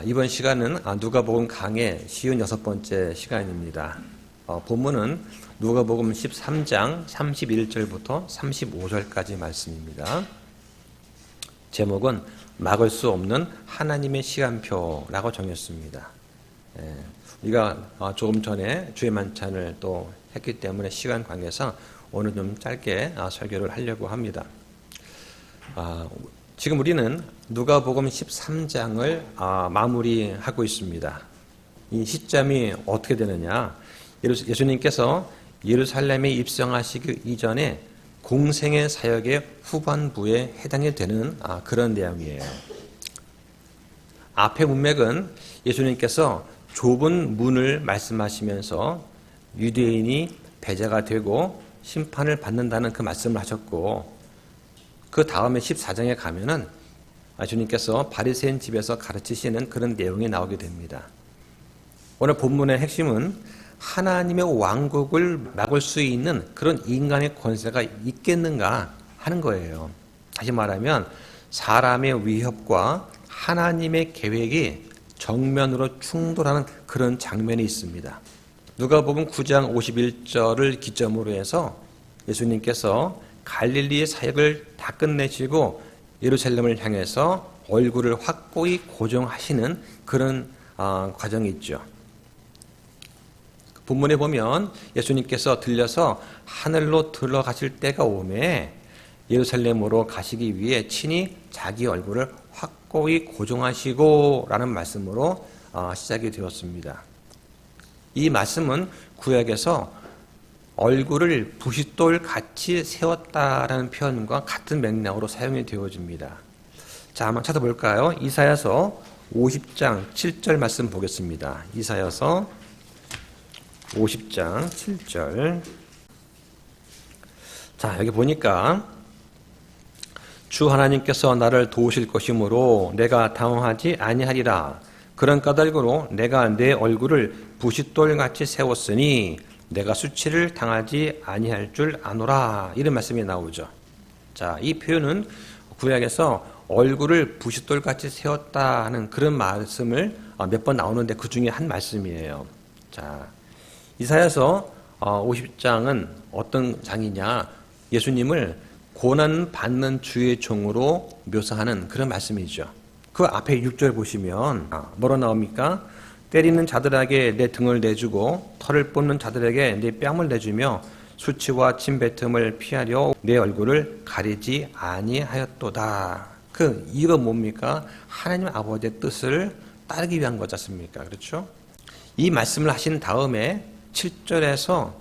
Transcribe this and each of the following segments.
이번 시간은 누가복음 강의 56번째 시간입니다. 본문은 누가복음 13장 31절부터 35절까지 말씀입니다. 제목은 막을 수 없는 하나님의 시간표라고 정했습니다. 우리가 조금 전에 주의 만찬을 또 했기 때문에 시간 관계상 오늘 좀 짧게 설교를 하려고 합니다. 지금 우리는 누가복음 13장을 마무리하고 있습니다. 이 시점이 어떻게 되느냐? 예수님께서 예루살렘에 입성하시기 이전에 공생의 사역의 후반부에 해당이 되는 그런 내용이에요. 앞의 문맥은 예수님께서 좁은 문을 말씀하시면서 유대인이 배제가 되고 심판을 받는다는 그 말씀을 하셨고, 그 다음에 14장에 가면은 주님께서 바리새인 집에서 가르치시는 그런 내용이 나오게 됩니다. 오늘 본문의 핵심은 하나님의 왕국을 막을 수 있는 그런 인간의 권세가 있겠는가 하는 거예요. 다시 말하면 사람의 위협과 하나님의 계획이 정면으로 충돌하는 그런 장면이 있습니다. 누가복음 9장 51절을 기점으로 해서 예수님께서 갈릴리의 사역을 다 끝내시고 예루살렘을 향해서 얼굴을 확고히 고정하시는 그런 과정이 있죠. 본문에 보면 예수님께서 들려서 하늘로 들어가실 때가 오매 예루살렘으로 가시기 위해 친히 자기 얼굴을 확고히 고정하시고 라는 말씀으로 시작이 되었습니다. 이 말씀은 구약에서 얼굴을 부싯돌 같이 세웠다라는 표현과 같은 맥락으로 사용이 되어집니다. 자, 한번 찾아볼까요? 이사야서 50장 7절 말씀 보겠습니다. 이사야서 50장 7절. 자, 여기 보니까 주 하나님께서 나를 도우실 것이므로 내가 당황하지 아니하리라. 그런 까닭으로 내가 내 얼굴을 부싯돌 같이 세웠으니 내가 수치를 당하지 아니할 줄 아노라. 이런 말씀이 나오죠. 자, 이 표현은 구약에서 얼굴을 부싯돌같이 세웠다 하는 그런 말씀을 몇 번 나오는데 그 중에 한 말씀이에요. 자, 이사야서 50장은 어떤 장이냐? 예수님을 고난 받는 주의 종으로 묘사하는 그런 말씀이죠. 그 앞에 6절 보시면 뭐로 나옵니까? 때리는 자들에게 내 등을 내주고 털을 뽑는 자들에게 내 뺨을 내주며 수치와 침뱉음을 피하려 내 얼굴을 가리지 아니하였도다. 그 이유가 뭡니까? 하나님 아버지의 뜻을 따르기 위한 거지 않습니까? 그렇죠? 이 말씀을 하신 다음에 7절에서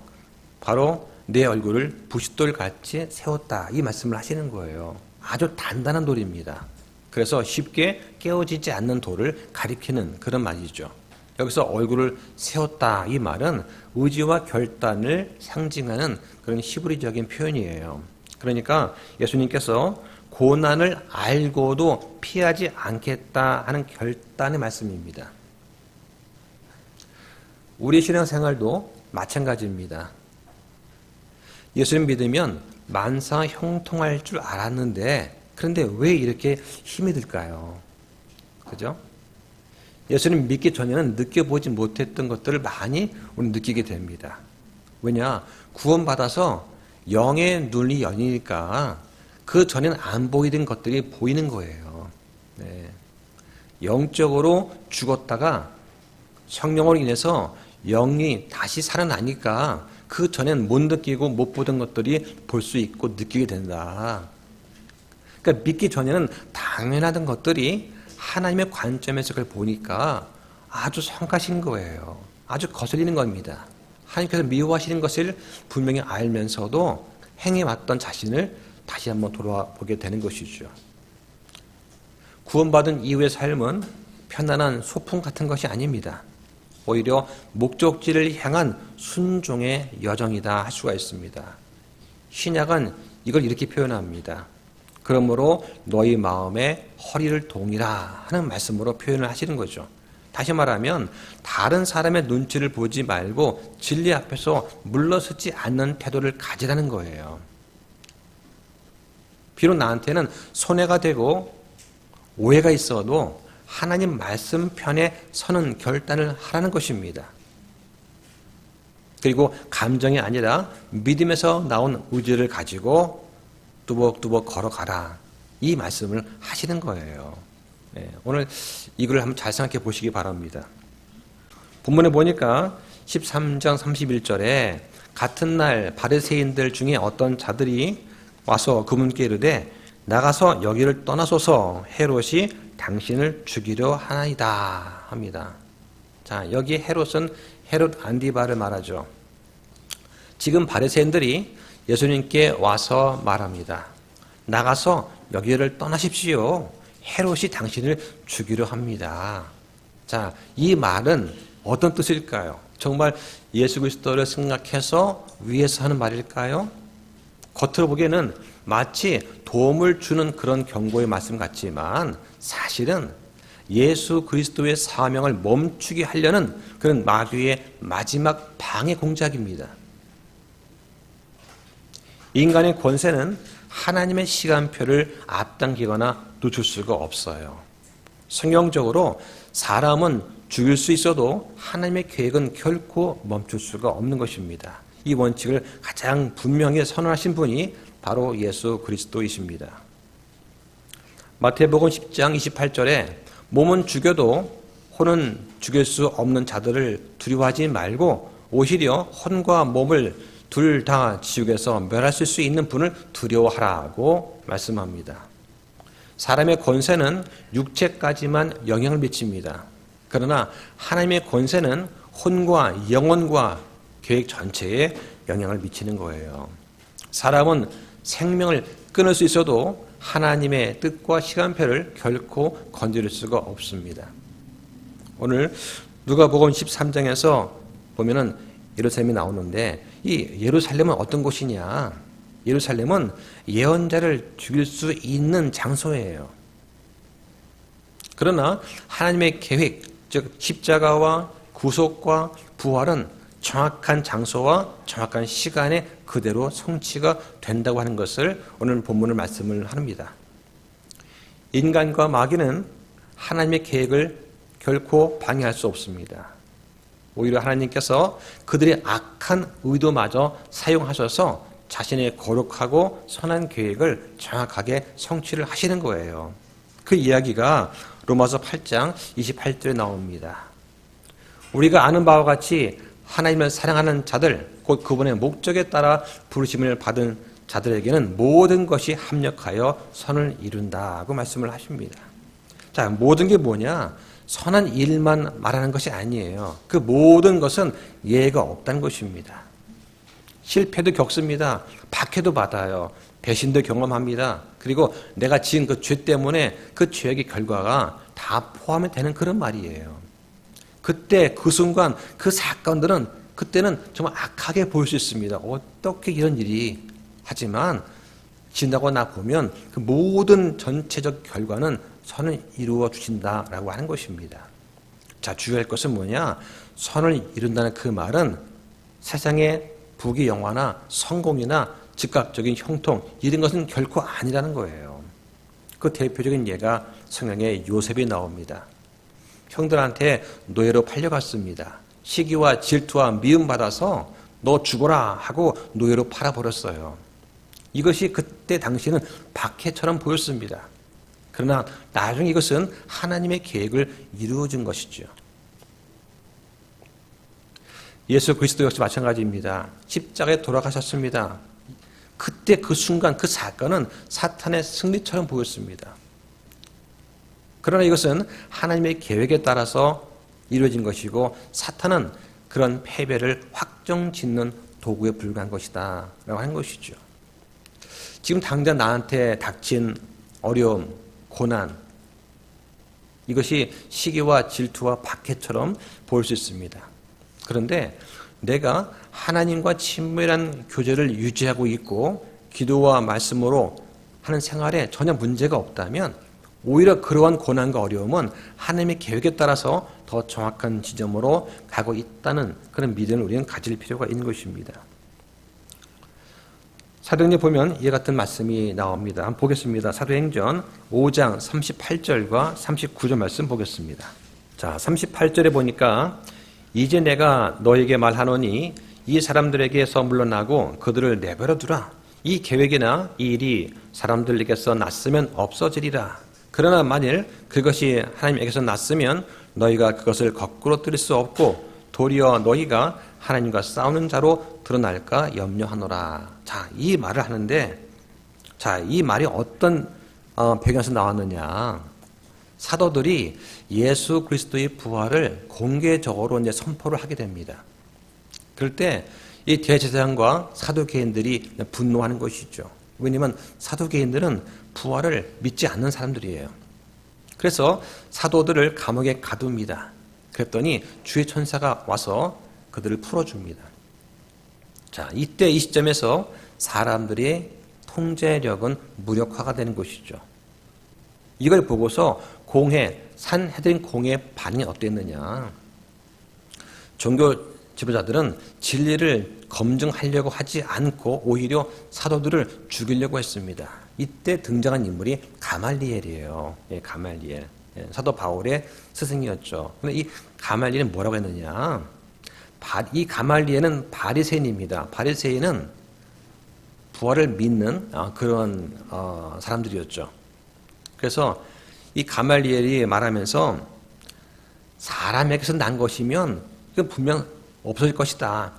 바로 내 얼굴을 부싯돌같이 세웠다. 이 말씀을 하시는 거예요. 아주 단단한 돌입니다. 그래서 쉽게 깨어지지 않는 돌을 가리키는 그런 말이죠. 여기서 얼굴을 세웠다 이 말은 의지와 결단을 상징하는 그런 히브리적인 표현이에요. 그러니까 예수님께서 고난을 알고도 피하지 않겠다 하는 결단의 말씀입니다. 우리 신앙생활도 마찬가지입니다. 예수님 믿으면 만사 형통할 줄 알았는데 그런데 왜 이렇게 힘이 들까요? 그죠? 예수님 믿기 전에는 느껴보지 못했던 것들을 많이 우리 느끼게 됩니다. 왜냐? 구원받아서 영의 눈이 열리니까 그 전에는 안 보이던 것들이 보이는 거예요. 네. 영적으로 죽었다가 성령으로 인해서 영이 다시 살아나니까 그 전엔 못 느끼고 못 보던 것들이 볼 수 있고 느끼게 된다. 그러니까 믿기 전에는 당연하던 것들이 하나님의 관점에서 그걸 보니까 아주 성가신 거예요. 아주 거슬리는 겁니다. 하나님께서 미워하시는 것을 분명히 알면서도 행해왔던 자신을 다시 한번 돌아보게 되는 것이죠. 구원받은 이후의 삶은 편안한 소풍 같은 것이 아닙니다. 오히려 목적지를 향한 순종의 여정이다 할 수가 있습니다. 신약은 이걸 이렇게 표현합니다. 그러므로 너희 마음에 허리를 동이라 하는 말씀으로 표현을 하시는 거죠. 다시 말하면 다른 사람의 눈치를 보지 말고 진리 앞에서 물러서지 않는 태도를 가지라는 거예요. 비록 나한테는 손해가 되고 오해가 있어도 하나님 말씀 편에 서는 결단을 하라는 것입니다. 그리고 감정이 아니라 믿음에서 나온 의지를 가지고 뚜벅뚜벅 걸어가라. 이 말씀을 하시는 거예요. 오늘 이걸 한번 잘 생각해 보시기 바랍니다. 본문에 보니까 13장 31절에 같은 날 바리새인들 중에 어떤 자들이 와서 그분께 이르되 나가서 여기를 떠나소서 헤롯이 당신을 죽이려 하나이다 합니다. 자, 여기 헤롯은 헤롯 안디바를 말하죠. 지금 바리새인들이 예수님께 와서 말합니다. 나가서 여기를 떠나십시오. 헤롯이 당신을 죽이려 합니다. 자, 이 말은 어떤 뜻일까요? 정말 예수 그리스도를 생각해서 위해서 하는 말일까요? 겉으로 보기에는 마치 도움을 주는 그런 경고의 말씀 같지만 사실은 예수 그리스도의 사명을 멈추게 하려는 그런 마귀의 마지막 방해 공작입니다. 인간의 권세는 하나님의 시간표를 앞당기거나 늦출 수가 없어요. 성경적으로 사람은 죽일 수 있어도 하나님의 계획은 결코 멈출 수가 없는 것입니다. 이 원칙을 가장 분명히 선언하신 분이 바로 예수 그리스도이십니다. 마태복음 10장 28절에 몸은 죽여도 혼은 죽일 수 없는 자들을 두려워하지 말고 오히려 혼과 몸을 둘 다 지옥에서 멸하실 수 있는 분을 두려워하라고 말씀합니다. 사람의 권세는 육체까지만 영향을 미칩니다. 그러나 하나님의 권세는 혼과 영혼과 계획 전체에 영향을 미치는 거예요. 사람은 생명을 끊을 수 있어도 하나님의 뜻과 시간표를 결코 건드릴 수가 없습니다. 오늘 누가복음 13장에서 보면은 예루살렘이 나오는데 이 예루살렘은 어떤 곳이냐? 예루살렘은 예언자를 죽일 수 있는 장소예요. 그러나 하나님의 계획, 즉 십자가와 구속과 부활은 정확한 장소와 정확한 시간에 그대로 성취가 된다고 하는 것을 오늘 본문을 말씀을 합니다. 인간과 마귀는 하나님의 계획을 결코 방해할 수 없습니다. 오히려 하나님께서 그들의 악한 의도마저 사용하셔서 자신의 거룩하고 선한 계획을 정확하게 성취를 하시는 거예요. 그 이야기가 로마서 8장 28절에 나옵니다. 우리가 아는 바와 같이 하나님을 사랑하는 자들, 곧 그분의 목적에 따라 부르심을 받은 자들에게는 모든 것이 합력하여 선을 이룬다고 말씀을 하십니다. 자, 모든 게 뭐냐? 선한 일만 말하는 것이 아니에요. 그 모든 것은 예외가 없다는 것입니다. 실패도 겪습니다. 박해도 받아요. 배신도 경험합니다. 그리고 내가 지은 그 죄 때문에 그 죄의 결과가 다 포함이 되는 그런 말이에요. 그때 그 순간 그 사건들은 그때는 정말 악하게 보일 수 있습니다. 어떻게 이런 일이? 하지만 지나고 나 보면 그 모든 전체적 결과는 선을 이루어 주신다라고 하는 것입니다. 자, 주의할 것은 뭐냐? 선을 이룬다는 그 말은 세상의 부귀영화나 성공이나 즉각적인 형통 이런 것은 결코 아니라는 거예요. 그 대표적인 예가 성경에 요셉이 나옵니다. 형들한테 노예로 팔려갔습니다. 시기와 질투와 미움받아서 너 죽어라 하고 노예로 팔아버렸어요. 이것이 그때 당시는 박해처럼 보였습니다. 그러나 나중에 이것은 하나님의 계획을 이루어준 것이죠. 예수 그리스도 역시 마찬가지입니다. 십자가에 돌아가셨습니다. 그때 그 순간 그 사건은 사탄의 승리처럼 보였습니다. 그러나 이것은 하나님의 계획에 따라서 이루어진 것이고 사탄은 그런 패배를 확정짓는 도구에 불과한 것이다 라고 하는 것이죠. 지금 당장 나한테 닥친 어려움, 고난, 이것이 시기와 질투와 박해처럼 보일 수 있습니다. 그런데 내가 하나님과 친밀한 교제를 유지하고 있고 기도와 말씀으로 하는 생활에 전혀 문제가 없다면 오히려 그러한 고난과 어려움은 하나님의 계획에 따라서 더 정확한 지점으로 가고 있다는 그런 믿음을 우리는 가질 필요가 있는 것입니다. 사도행전 보면 이와 같은 말씀이 나옵니다. 한번 보겠습니다. 사도행전 5장 38절과 39절 말씀 보겠습니다. 자, 38절에 보니까 이제 내가 너에게 말하노니 이 사람들에게서 물러나고 그들을 내버려 두라. 이 계획이나 이 일이 사람들에게서 났으면 없어지리라. 그러나 만일 그것이 하나님에게서 났으면 너희가 그것을 거꾸로 들을 수 없고 도리어 너희가 하나님과 싸우는 자로 드러날까 염려하노라. 자, 이 말을 하는데, 자, 이 말이 어떤 배경에서 나왔느냐? 사도들이 예수 그리스도의 부활을 공개적으로 이제 선포를 하게 됩니다. 그럴 때 이 대제사장과 사두개인들이 분노하는 것이죠. 왜냐하면 사두개인들은 부활을 믿지 않는 사람들이에요. 그래서 사도들을 감옥에 가둡니다. 그랬더니 주의 천사가 와서 그들을 풀어줍니다. 자, 이때 이 시점에서 사람들의 통제력은 무력화가 되는 것이죠. 이걸 보고서 산헤드린 공회의 반응이 어땠느냐. 종교 지도자들은 진리를 검증하려고 하지 않고 오히려 사도들을 죽이려고 했습니다. 이때 등장한 인물이 가말리엘이에요. 예, 가말리엘. 예, 사도 바울의 스승이었죠. 근데 이 가말리엘은 뭐라고 했느냐. 이 가말리엘은 바리새인입니다. 바리새인은 부활을 믿는 그런 사람들이었죠. 그래서 이 가말리엘이 말하면서 사람에게서 난 것이면 그건 분명 없어질 것이다.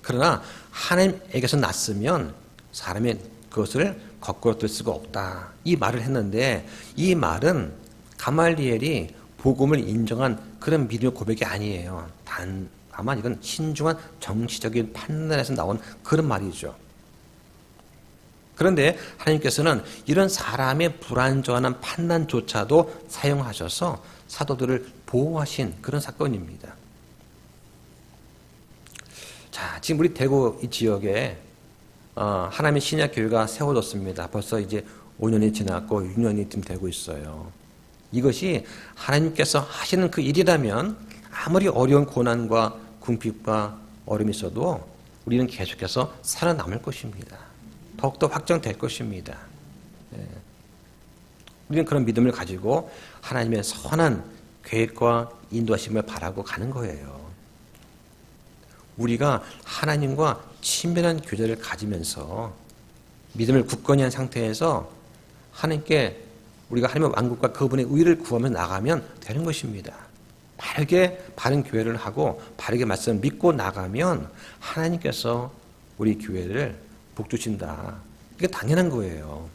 그러나 하나님에게서 났으면 사람이 그것을 거꾸로 들 수가 없다. 이 말을 했는데 이 말은 가말리엘이 복음을 인정한 그런 믿음의 고백이 아니에요. 다만 이건 신중한 정치적인 판단에서 나온 그런 말이죠. 그런데 하나님께서는 이런 사람의 불안정한 판단조차도 사용하셔서 사도들을 보호하신 그런 사건입니다. 자, 지금 우리 대구 이 지역에 하나님의 신약교회가 세워졌습니다. 벌써 이제 5년이 지났고 6년이 지금 되고 있어요. 이것이 하나님께서 하시는 그 일이라면 아무리 어려운 고난과 궁핍과 어려움이 있어도 우리는 계속해서 살아남을 것입니다. 더욱더 확정될 것입니다. 우리는 그런 믿음을 가지고 하나님의 선한 계획과 인도하심을 바라고 가는 거예요. 우리가 하나님과 친밀한 교제를 가지면서 믿음을 굳건히 한 상태에서 하나님께 우리가 하나님의 왕국과 그분의 의를 구하며 나가면 되는 것입니다. 바른 교회를 하고 바르게 말씀을 믿고 나가면 하나님께서 우리 교회를 복주신다. 이게 당연한 거예요.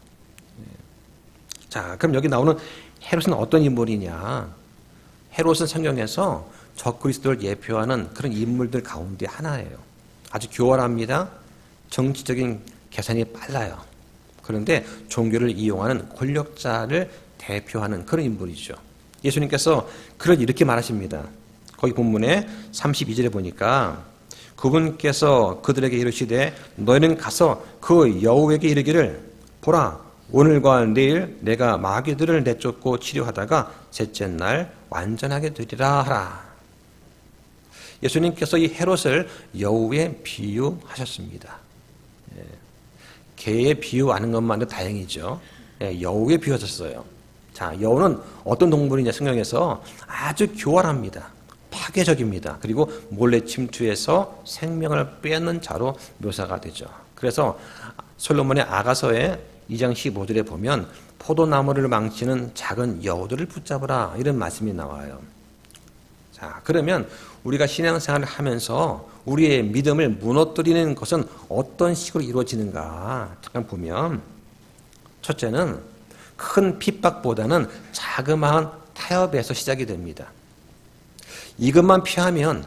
자, 그럼 여기 나오는 헤롯은 어떤 인물이냐? 헤롯은 성경에서 적그리스도를 예표하는 그런 인물들 가운데 하나예요. 아주 교활합니다. 정치적인 계산이 빨라요. 그런데 종교를 이용하는 권력자를 대표하는 그런 인물이죠. 예수님께서 그걸 이렇게 말하십니다. 거기 본문에 32절에 보니까 그분께서 그들에게 이르시되 너희는 가서 그 여우에게 이르기를 보라 오늘과 내일 내가 마귀들을 내쫓고 치료하다가 셋째 날 완전하게 되리라 하라. 예수님께서 이 헤롯을 여우에 비유하셨습니다. 개에 비유하는 것만도 다행이죠. 여우에 비유하셨어요. 자, 여우는 어떤 동물이냐 성경에서 아주 교활합니다. 파괴적입니다. 그리고 몰래 침투해서 생명을 빼앗는 자로 묘사가 되죠. 그래서 솔로몬의 아가서의 2장 15절에 보면 포도나무를 망치는 작은 여우들을 붙잡으라 이런 말씀이 나와요. 자, 그러면 우리가 신앙생활을 하면서 우리의 믿음을 무너뜨리는 것은 어떤 식으로 이루어지는가 잠깐 보면 첫째는 큰 핍박보다는 자그마한 타협에서 시작이 됩니다. 이것만 피하면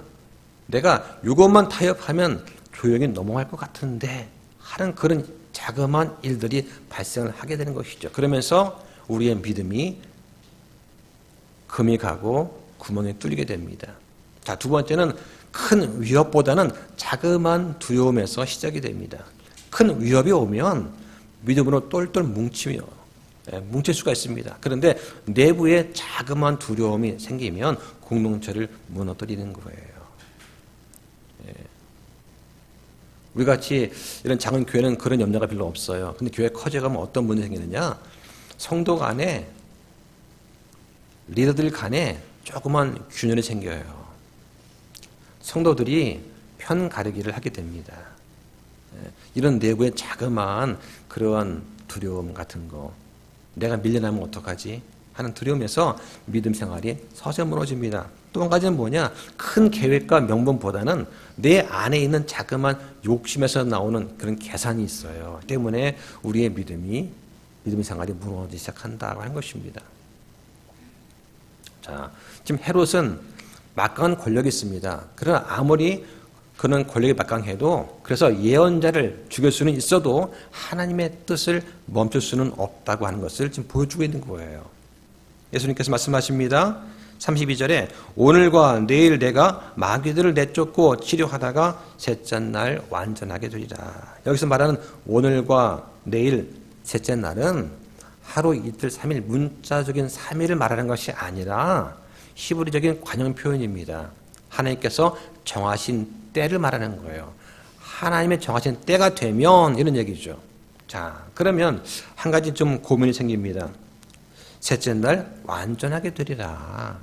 내가 이것만 타협하면 조용히 넘어갈 것 같은데 하는 그런 자그마한 일들이 발생을 하게 되는 것이죠. 그러면서 우리의 믿음이 금이 가고 구멍에 뚫리게 됩니다. 자, 두 번째는 큰 위협보다는 자그마한 두려움에서 시작이 됩니다. 큰 위협이 오면 믿음으로 똘똘 뭉칠 수가 있습니다. 그런데 내부에 자그마한 두려움이 생기면 공동체를 무너뜨리는 거예요. 우리 같이 이런 작은 교회는 그런 염려가 별로 없어요. 근데 교회 커져가면 어떤 문제 생기느냐? 성도 간에, 리더들 간에 조그만 균열이 생겨요. 성도들이 편 가르기를 하게 됩니다. 이런 내부의 자그마한 그러한 두려움 같은 거, 내가 밀려나면 어떡하지? 하는 두려움에서 믿음 생활이 서서히 무너집니다. 또 한 가지는 뭐냐? 큰 계획과 명분보다는 내 안에 있는 자그마한 욕심에서 나오는 그런 계산이 있어요. 때문에 우리의 믿음 생활이 무너지기 시작한다고 하는 것입니다. 자, 지금 헤롯은 막강한 권력이 있습니다. 그러나 아무리 그는 권력이 막강해도 그래서 예언자를 죽일 수는 있어도 하나님의 뜻을 멈출 수는 없다고 하는 것을 지금 보여주고 있는 거예요. 예수님께서 말씀하십니다. 32절에 오늘과 내일 내가 마귀들을 내쫓고 치료하다가 셋째 날 완전하게 되리라. 여기서 말하는 오늘과 내일 셋째 날은 하루 이틀 3일 문자적인 3일을 말하는 것이 아니라 히브리적인 관용 표현입니다. 하나님께서 정하신 때를 말하는 거예요. 하나님의 정하신 때가 되면 이런 얘기죠. 자, 그러면 한 가지 좀 고민이 생깁니다. 셋째 날 완전하게 되리라.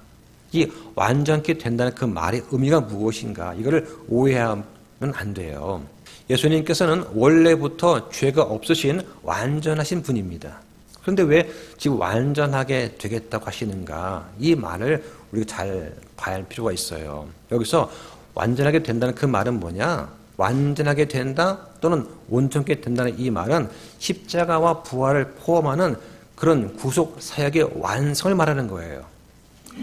이 완전케 된다는 그 말의 의미가 무엇인가? 이거를 오해하면 안 돼요. 예수님께서는 원래부터 죄가 없으신 완전하신 분입니다. 그런데 왜 지금 완전하게 되겠다고 하시는가? 이 말을 우리가 잘 봐야 할 필요가 있어요. 여기서 완전하게 된다는 그 말은 뭐냐? 완전하게 된다 또는 온전케 된다는 이 말은 십자가와 부활을 포함하는 그런 구속 사역의 완성을 말하는 거예요.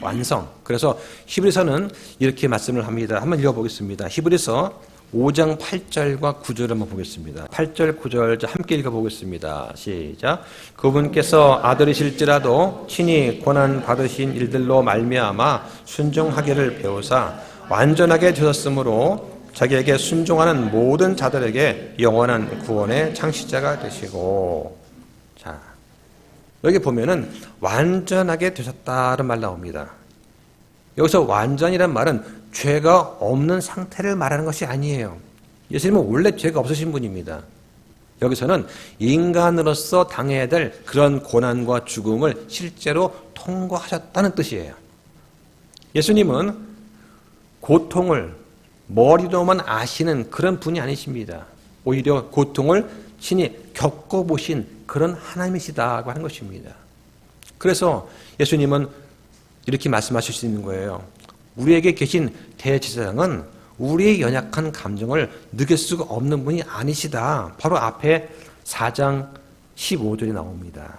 완성. 그래서 히브리서는 이렇게 말씀을 합니다. 한번 읽어보겠습니다. 히브리서 5장 8절과 9절을 한번 보겠습니다. 8절, 9절 함께 읽어보겠습니다. 시작. 그분께서 아들이실지라도 친히 고난 받으신 일들로 말미암아 순종하기를 배우사 완전하게 되셨으므로 자기에게 순종하는 모든 자들에게 영원한 구원의 창시자가 되시고. 자, 여기 보면은 완전하게 되셨다는 말 나옵니다. 여기서 완전이란 말은 죄가 없는 상태를 말하는 것이 아니에요. 예수님은 원래 죄가 없으신 분입니다. 여기서는 인간으로서 당해야 될 그런 고난과 죽음을 실제로 통과하셨다는 뜻이에요. 예수님은 고통을 머리로만 아시는 그런 분이 아니십니다. 오히려 고통을 친히 겪어보신 그런 하나님이시다고 하는 것입니다. 그래서 예수님은 이렇게 말씀하실 수 있는 거예요. 우리에게 계신 대제사장은 우리의 연약한 감정을 느낄 수가 없는 분이 아니시다. 바로 앞에 4장 15절이 나옵니다.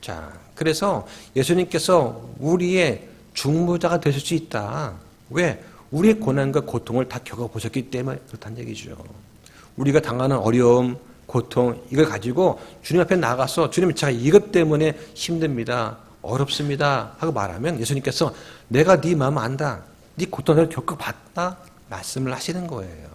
자, 그래서 예수님께서 우리의 중보자가 되실 수 있다. 왜? 우리의 고난과 고통을 다 겪어보셨기 때문에 그렇다는 얘기죠. 우리가 당하는 어려움, 고통 이걸 가지고 주님 앞에 나가서 주님 제가 이것 때문에 힘듭니다. 어렵습니다. 하고 말하면 예수님께서 내가 네 마음 안다. 네 고통을 겪어봤다. 말씀을 하시는 거예요.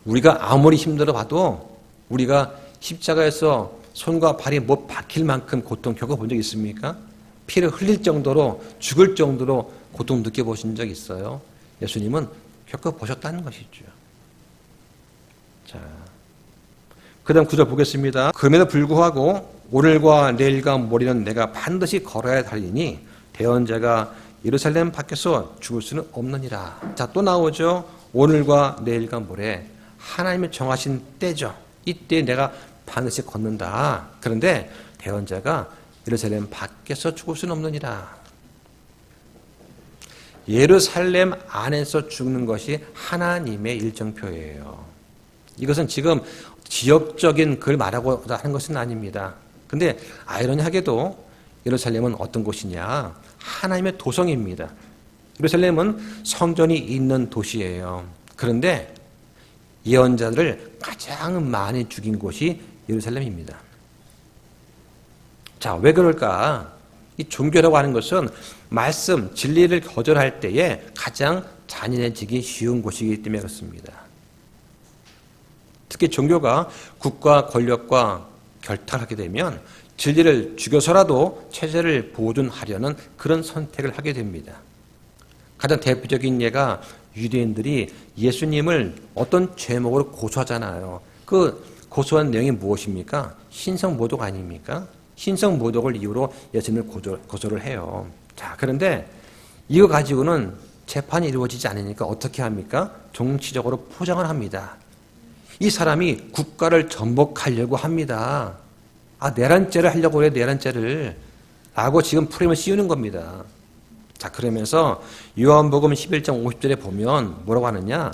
우리가 아무리 힘들어 봐도 우리가 십자가에서 손과 발이 못 박힐 만큼 고통 겪어본 적 있습니까? 피를 흘릴 정도로 죽을 정도로 고통 느껴보신 적 있어요? 예수님은 겪어보셨다는 것이죠. 자, 그 다음 9절 보겠습니다. 그럼에도 불구하고 오늘과 내일과 모레는 내가 반드시 걸어야 하리니 대언자가 예루살렘 밖에서 죽을 수는 없느니라. 자, 또 나오죠. 오늘과 내일과 모레 하나님이 정하신 때죠. 이때 내가 반드시 걷는다. 그런데 대언자가 예루살렘 밖에서 죽을 수는 없느니라. 예루살렘 안에서 죽는 것이 하나님의 일정표예요. 이것은 지금 지역적인 걸 말하고자 하는 것은 아닙니다. 근데 아이러니하게도 예루살렘은 어떤 곳이냐? 하나님의 도성입니다. 예루살렘은 성전이 있는 도시예요. 그런데 예언자들을 가장 많이 죽인 곳이 예루살렘입니다. 자, 왜 그럴까? 이 종교라고 하는 것은 말씀, 진리를 거절할 때에 가장 잔인해지기 쉬운 곳이기 때문에 그렇습니다. 특히 종교가 국가 권력과 결탁하게 되면 진리를 죽여서라도 체제를 보존하려는 그런 선택을 하게 됩니다. 가장 대표적인 예가 유대인들이 예수님을 어떤 죄목으로 고소하잖아요. 그 고소한 내용이 무엇입니까? 신성모독 아닙니까? 신성모독을 이유로 예수님을 고소를 해요. 자, 그런데 이거 가지고는 재판이 이루어지지 않으니까 어떻게 합니까? 정치적으로 포장을 합니다. 이 사람이 국가를 전복하려고 합니다. 내란죄를 하려고 그래요, 내란죄를. 라고 지금 프레임을 씌우는 겁니다. 자, 그러면서 요한복음 11장 50절에 보면 뭐라고 하느냐?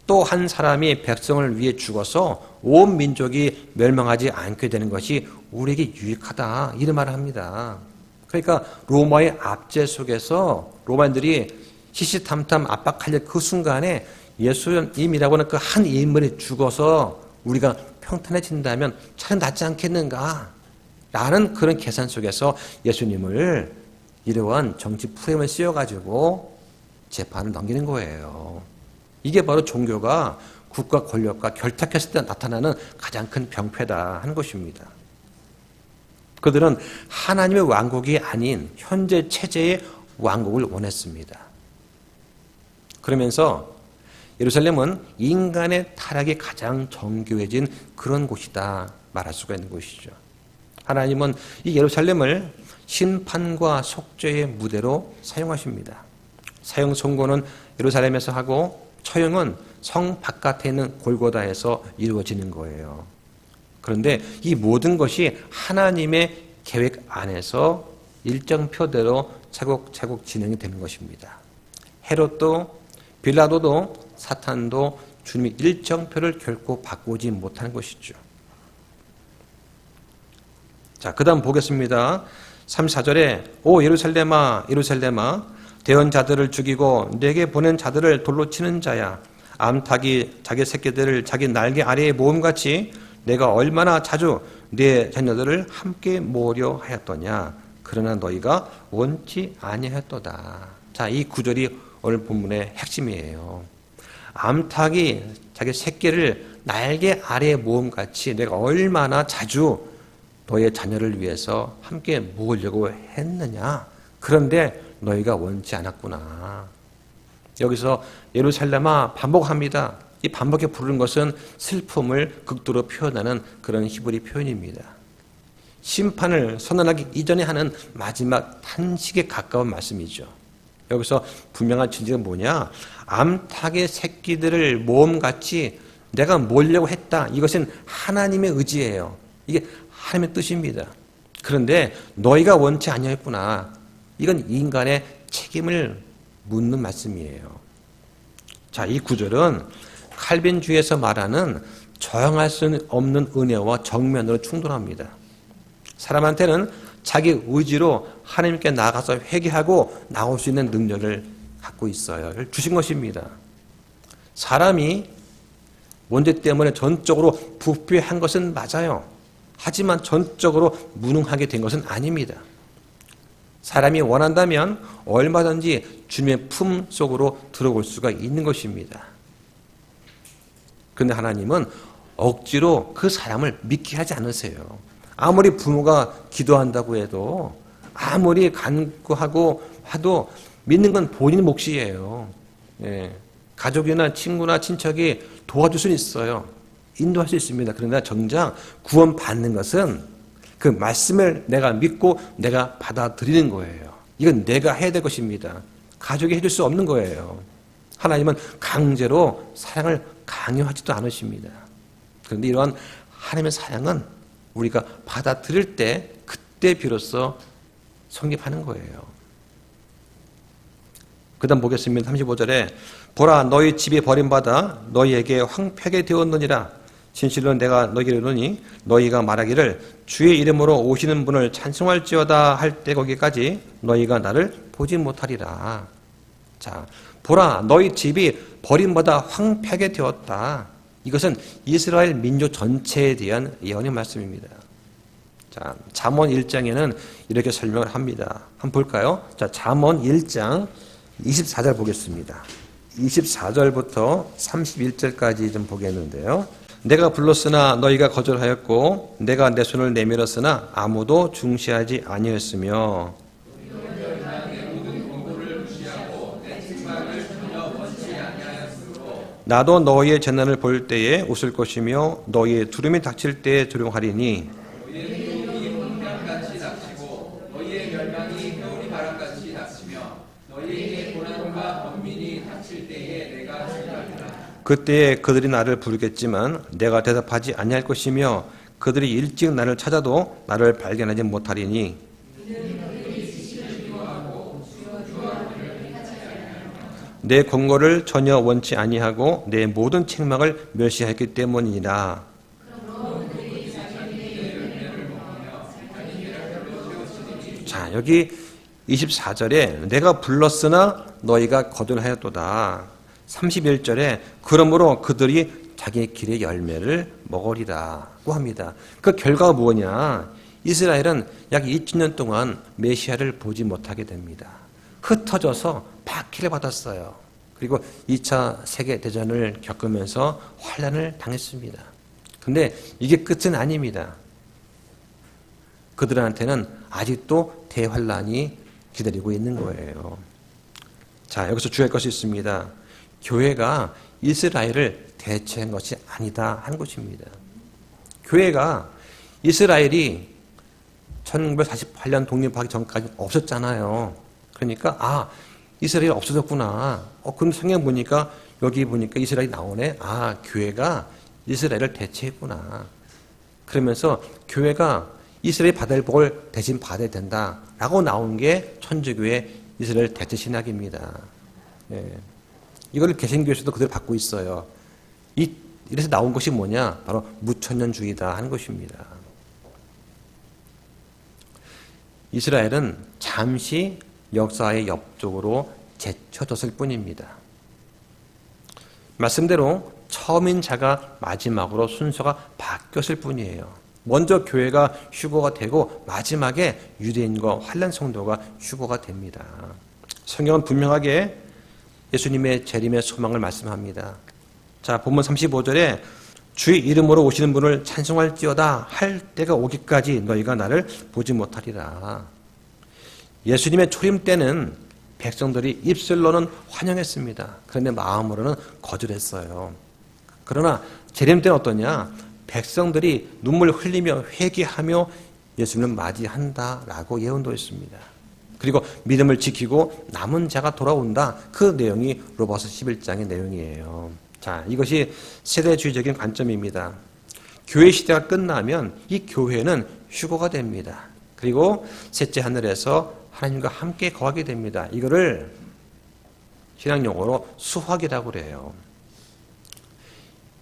또 한 사람이 백성을 위해 죽어서 온 민족이 멸망하지 않게 되는 것이 우리에게 유익하다. 이런 말을 합니다. 그러니까 로마의 압제 속에서 로마인들이 시시탐탐 압박하려 그 순간에 예수님이라고 하는 그 한 인물이 죽어서 우리가 평탄해진다면 차라리 낫지 않겠는가? 라는 그런 계산 속에서 예수님을 이러한 정치 프레임을 씌워가지고 재판을 넘기는 거예요. 이게 바로 종교가 국가 권력과 결탁했을 때 나타나는 가장 큰 병폐다 하는 것입니다. 그들은 하나님의 왕국이 아닌 현재 체제의 왕국을 원했습니다. 그러면서 예루살렘은 인간의 타락이 가장 정교해진 그런 곳이다 말할 수가 있는 곳이죠. 하나님은 이 예루살렘을 심판과 속죄의 무대로 사용하십니다. 사형 선고는 예루살렘에서 하고 처형은 성 바깥에 있는 골고다에서 이루어지는 거예요. 그런데 이 모든 것이 하나님의 계획 안에서 일정표대로 차곡차곡 진행이 되는 것입니다. 헤롯도 빌라도도 사탄도 주님의 일정표를 결코 바꾸지 못하는 것이죠. 자, 그 다음 보겠습니다. 34절에 오 예루살렘아 예루살렘아 대언 자들을 죽이고 내게 보낸 자들을 돌로 치는 자야. 암탉이 자기 새끼들을 자기 날개 아래에 모음같이 내가 얼마나 자주 내 자녀들을 함께 모으려 하였더냐. 그러나 너희가 원치 아니하였도다. 자, 이 구절이 오늘 본문의 핵심이에요. 암탉이 자기 새끼를 날개 아래에 모음같이 내가 얼마나 자주 너의 자녀를 위해서 함께 모으려고 했느냐. 그런데 너희가 원치 않았구나. 여기서 예루살렘아 반복합니다. 이 반복해 부르는 것은 슬픔을 극도로 표현하는 그런 히브리 표현입니다. 심판을 선언하기 이전에 하는 마지막 탄식에 가까운 말씀이죠. 여기서 분명한 진리가 뭐냐? 암탉의 새끼들을 모험같이 내가 모으려고 했다. 이것은 하나님의 의지예요. 이게 하나님의 뜻입니다. 그런데 너희가 원치 아니했구나. 이건 인간의 책임을 묻는 말씀이에요. 자, 이 구절은 칼빈주의에서 말하는 저항할 수 없는 은혜와 정면으로 충돌합니다. 사람한테는 자기 의지로 하나님께 나가서 회개하고 나올 수 있는 능력을 갖고 있어요. 주신 것입니다. 사람이 원죄 때문에 전적으로 부패한 것은 맞아요. 하지만 전적으로 무능하게 된 것은 아닙니다. 사람이 원한다면 얼마든지 주님의 품 속으로 들어올 수가 있는 것입니다. 그런데 하나님은 억지로 그 사람을 믿게 하지 않으세요. 아무리 부모가 기도한다고 해도 아무리 간구하고 해도 믿는 건 본인 몫이에요. 가족이나 친구나 친척이 도와줄 수는 있어요. 인도할 수 있습니다. 그러나 정작 구원받는 것은 그 말씀을 내가 믿고 내가 받아들이는 거예요. 이건 내가 해야 될 것입니다. 가족이 해줄 수 없는 거예요. 하나님은 강제로 사랑을 강요하지도 않으십니다. 그런데 이러한 하나님의 사랑은 우리가 받아들일 때 그때 비로소 성립하는 거예요. 그 다음 보겠습니다. 35절에 보라 너희 집이 버림받아 너희에게 황폐하게 되었느니라. 진실로 내가 너희에게 이르노니 너희가 말하기를 주의 이름으로 오시는 분을 찬송할지어다 할 때 거기까지 너희가 나를 보지 못하리라. 자, 보라 너희 집이 버림받아 황폐하게 되었다. 이것은 이스라엘 민족 전체에 대한 예언의 말씀입니다. 자, 잠언 1장에는 이렇게 설명을 합니다. 한번 볼까요? 자, 잠언 1장 24절 보겠습니다. 24절부터 31절까지 좀 보겠는데요. 내가 불렀으나 너희가 거절하였고 내가 내 손을 내밀었으나 아무도 중시하지 아니하였으며 나도 너희의 재난을 볼 때에 웃을 것이며 너희의 두려움이 닥칠 때에 조용하리니 너희의 기록이 봄볕같이 닥치고 너희의 멸망이 겨울이 바람같이 닥치며 너희에게 고난과 번민이 닥칠 때에 내가 주의하리라. 그때에 그들이 나를 부르겠지만 내가 대답하지 아니할 것이며 그들이 일찍 나를 찾아도 나를 발견하지 못하리니 내 권고를 전혀 원치 아니하고 내 모든 책망을 멸시했기 때문이라. 자, 여기 24절에 내가 불렀으나 너희가 거절하였도다. 31절에 그러므로 그들이 자기 길의 열매를 먹으리라고 합니다. 그 결과가 뭐냐? 이스라엘은 약 2000년 동안 메시아를 보지 못하게 됩니다. 흩어져서 박해를 받았어요. 그리고 2차 세계대전을 겪으면서 환난을 당했습니다. 근데 이게 끝은 아닙니다. 그들한테는 아직도 대환란이 기다리고 있는 거예요. 자, 여기서 주의할 것이 있습니다. 교회가 이스라엘을 대체한 것이 아니다 하는 것입니다. 교회가 이스라엘이 1948년 독립하기 전까지 없었잖아요. 그러니까 이스라엘이 없어졌구나. 그럼 성경 보니까 여기 보니까 이스라엘이 나오네. 교회가 이스라엘을 대체했구나. 그러면서 교회가 이스라엘 받을 복을 대신 받아야 된다라고 나온 게 천주교의 이스라엘 대체 신학입니다. 이걸 개신교에서도 그대로 받고 있어요. 이래서 나온 것이 뭐냐? 바로 무천년주의다 하는 것입니다. 이스라엘은 잠시 역사의 옆쪽으로 제쳐졌을 뿐입니다. 말씀대로 처음인 자가 마지막으로 순서가 바뀌었을 뿐이에요. 먼저 교회가 휴거가 되고 마지막에 유대인과 환난 성도가 휴거가 됩니다. 성경은 분명하게 예수님의 재림의 소망을 말씀합니다. 자, 본문 35절에 주의 이름으로 오시는 분을 찬송할지어다 할 때가 오기까지 너희가 나를 보지 못하리라. 예수님의 초림 때는 백성들이 입술로는 환영했습니다. 그런데 마음으로는 거절했어요. 그러나 재림 때는 어떠냐? 백성들이 눈물 흘리며 회개하며 예수님을 맞이한다라고 예언도 했습니다. 그리고 믿음을 지키고 남은 자가 돌아온다. 그 내용이 로마서 11장의 내용이에요. 자, 이것이 세대주의적인 관점입니다. 교회 시대가 끝나면 이 교회는 휴거가 됩니다. 그리고 셋째 하늘에서 하나님과 함께 거하게 됩니다. 이거를 신학용어로 수확이라고 그래요.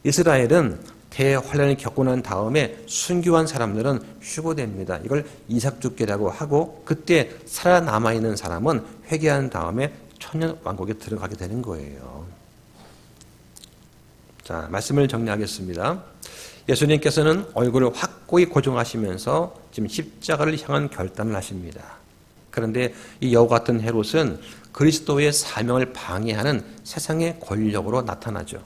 이스라엘은 대환란을 겪고 난 다음에 순교한 사람들은 휴거됩니다. 이걸 이삭주께라고 하고 그때 살아남아 있는 사람은 회개한 다음에 천년왕국에 들어가게 되는 거예요. 자, 말씀을 정리하겠습니다. 예수님께서는 얼굴을 확고히 고정하시면서 지금 십자가를 향한 결단을 하십니다. 그런데 이 여우 같은 헤롯은 그리스도의 사명을 방해하는 세상의 권력으로 나타나죠.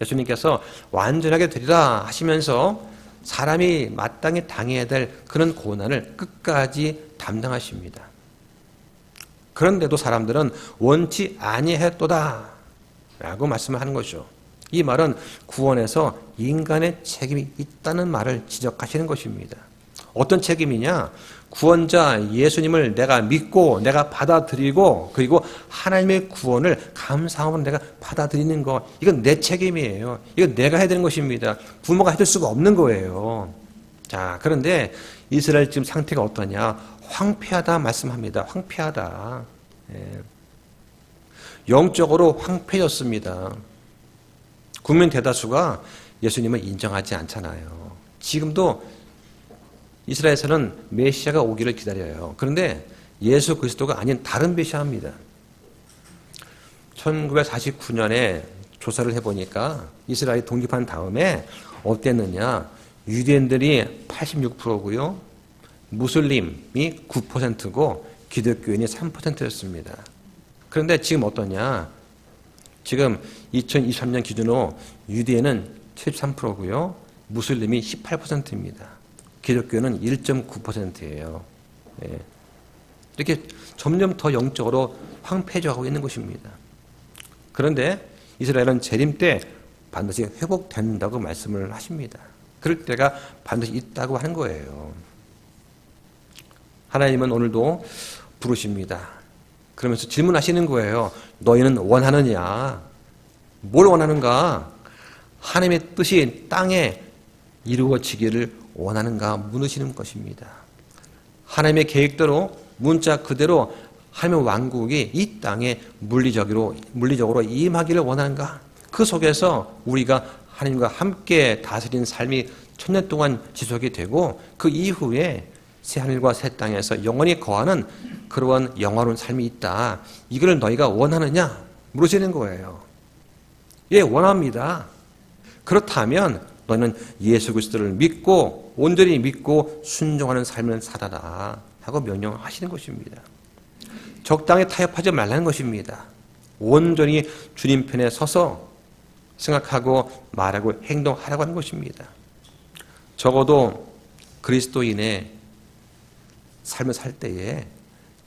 예수님께서 완전하게 되리라 하시면서 사람이 마땅히 당해야 될 그런 고난을 끝까지 담당하십니다. 그런데도 사람들은 원치 아니했도다 라고 말씀을 하는 거죠. 이 말은 구원에서 인간의 책임이 있다는 말을 지적하시는 것입니다. 어떤 책임이냐? 구원자 예수님을 내가 믿고 내가 받아들이고 그리고 하나님의 구원을 감사함으로 내가 받아들이는 것, 이건 내 책임이에요. 이건 내가 해야 되는 것입니다. 부모가 해줄 수가 없는 거예요. 자, 그런데 이스라엘 지금 상태가 어떠냐? 황폐하다 말씀합니다. 황폐하다. 영적으로 황폐해졌습니다. 국민 대다수가 예수님을 인정하지 않잖아요. 지금도 이스라엘에서는 메시아가 오기를 기다려요. 그런데 예수 그리스도가 아닌 다른 메시아입니다. 1949년에 조사를 해보니까 이스라엘이 독립한 다음에 어땠느냐? 유대인들이 86%고요. 무슬림이 9%고 기독교인이 3%였습니다. 그런데 지금 어떠냐? 지금 2023년 기준으로 유대인은 73%고요. 무슬림이 18%입니다. 기독교는 1.9%예요. 이렇게 점점 더 영적으로 황폐해져가고 있는 것입니다. 그런데 이스라엘은 재림 때 반드시 회복된다고 말씀을 하십니다. 그럴 때가 반드시 있다고 하는 거예요. 하나님은 오늘도 부르십니다. 그러면서 질문하시는 거예요. 너희는 원하느냐? 뭘 원하는가? 하나님의 뜻이 땅에 이루어지기를 원하는가 묻으시는 것입니다. 하나님의 계획대로 문자 그대로 하나님의 왕국이 이 땅에 물리적으로 임하기를 원하는가? 그 속에서 우리가 하나님과 함께 다스린 삶이 천년 동안 지속이 되고 그 이후에 새하늘과 새 땅에서 영원히 거하는 그러한 영화로운 삶이 있다. 이걸 너희가 원하느냐? 물으시는 거예요. 예, 원합니다. 그렇다면 너희는 예수 그리스도를 믿고 온전히 믿고 순종하는 삶을 살아라 하고 명령하시는 것입니다. 적당히 타협하지 말라는 것입니다. 온전히 주님 편에 서서 생각하고 말하고 행동하라고 하는 것입니다. 적어도 그리스도인의 삶을 살 때에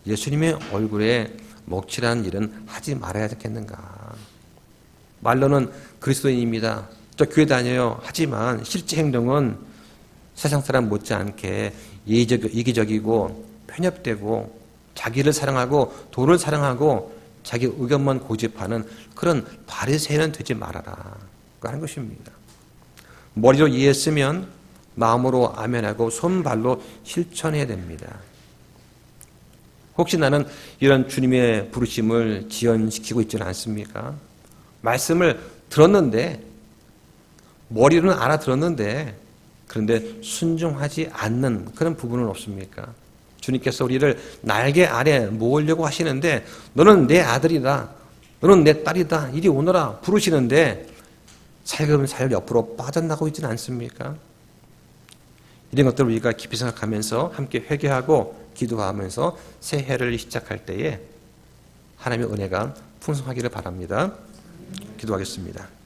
예수님의 얼굴에 먹칠하는 일은 하지 말아야 되겠는가. 말로는 그리스도인입니다. 저 교회 다녀요. 하지만 실제 행동은 세상 사람 못지않게 이기적이고 편협되고 자기를 사랑하고 돈을 사랑하고 자기 의견만 고집하는 그런 바리새인은 되지 말아라 하는 것입니다. 머리로 이해했으면 마음으로 아멘하고 손발로 실천해야 됩니다. 혹시 나는 이런 주님의 부르심을 지연시키고 있지는 않습니까? 말씀을 들었는데 머리로는 알아들었는데 그런데 순종하지 않는 그런 부분은 없습니까? 주님께서 우리를 날개 아래 모으려고 하시는데 너는 내 아들이다. 너는 내 딸이다. 이리 오너라 부르시는데 살금살 옆으로 빠져나가고 있지는 않습니까? 이런 것들을 우리가 깊이 생각하면서 함께 회개하고 기도하면서 새해를 시작할 때에 하나님의 은혜가 풍성하기를 바랍니다. 기도하겠습니다.